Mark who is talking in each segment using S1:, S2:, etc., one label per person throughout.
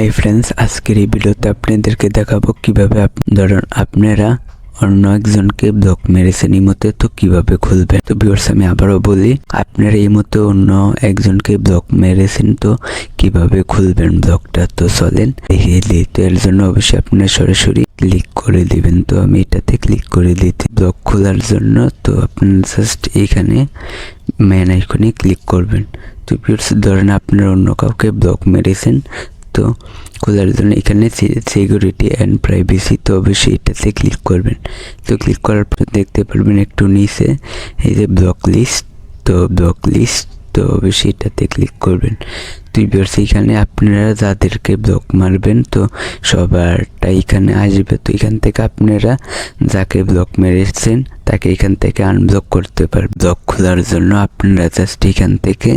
S1: Hi friends, আজকের এই ভিডিওতে আপনাদেরকে দেখাবো কিভাবে ধরুন আপনারা অন্য একজনকে ব্লক মেরেছেন ইমোতে, তো কিভাবে খুলবেন। তো ভিউয়ার্স, আমি আবারও বলি, আপনারা ইমোতে অন্য একজনকে ব্লক মেরেছেন, তো কিভাবে খুলবেন ব্লকটা, তো চলেন দেখিয়ে দিই। তো এর জন্য অবশ্যই আপনারা সরাসরি ক্লিক করে দিবেন। তো আমি এটাতে ক্লিক করে দিচ্ছি ব্লক খোলার জন্য। তো আপনারা জাস্ট এইখানে মেন আইকনে ক্লিক করবেন। তো ভিউয়ার্স, ধরেন আপনারা অন্য কাউকে ব্লক মেরেছেন, তো খোলার জন্য এখানে সিকিউরিটি অ্যান্ড প্রাইভেসি, তো অবশ্যই এটাতে ক্লিক করবেন। তো ক্লিক করার পর দেখতে পারবেন একটু নিচে এই যে ব্লক লিস্ট, তো ব্লক লিস্ট, তো অবশ্যই এটাতে ক্লিক করবেন। তো ভিউয়ার্স, এখানে আপনারা যাদেরকে ব্লক মারবেন তো সবারটা এখানে আসবে। তো এখান থেকে আপনারা যাকে ব্লক মেরেছেন তাকে এখান থেকে আনব্লক করতে পারবেন। ব্লক খোলার জন্য আপনারা জাস্ট এখান থেকে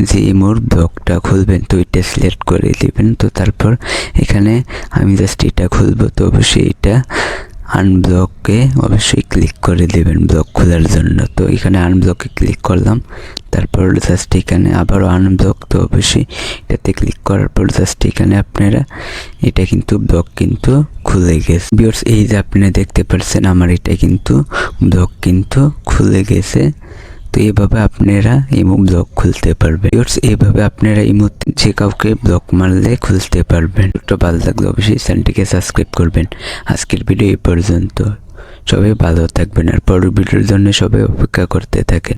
S1: যে মোর ব্লকটা খুলবেন তো এটা সিলেক্ট করে দিবেন। তো তারপর এখানে আমি জাস্ট এটা খুলবো, তো অবশ্যই এটা আনব্লকে অবশ্যই ক্লিক করে দেবেন ব্লক খোলার জন্য। তো এখানে আনব্লকে ক্লিক করলাম, তারপর জাস্ট এখানে আবারও আনব্লক, তো অবশ্যই এটাতে ক্লিক করার পর জাস্ট এখানে আপনারা এটা কিন্তু ব্লক কিন্তু খুলে গেছে। ভিউয়ার্স, এই যে আপনারা দেখতে পাচ্ছেন আমার এটা কিন্তু ব্লক কিন্তু খুলে গেছে। তো এইভাবে আপনারা ইমো ব্লক খুলতে পারবেন। ভিউয়ার্স, এইভাবে আপনারা ইমোতে যে কাউকে ব্লক মারলে খুলতে পারবেন। একটু ভালো লাগলে অবশ্যই চ্যানেলটিকে সাবস্ক্রাইব করবেন। আজকের ভিডিও এই পর্যন্ত। সবাই ভালো থাকবেন আর পরের ভিডিওর জন্য সবাই অপেক্ষা করতে থাকেন।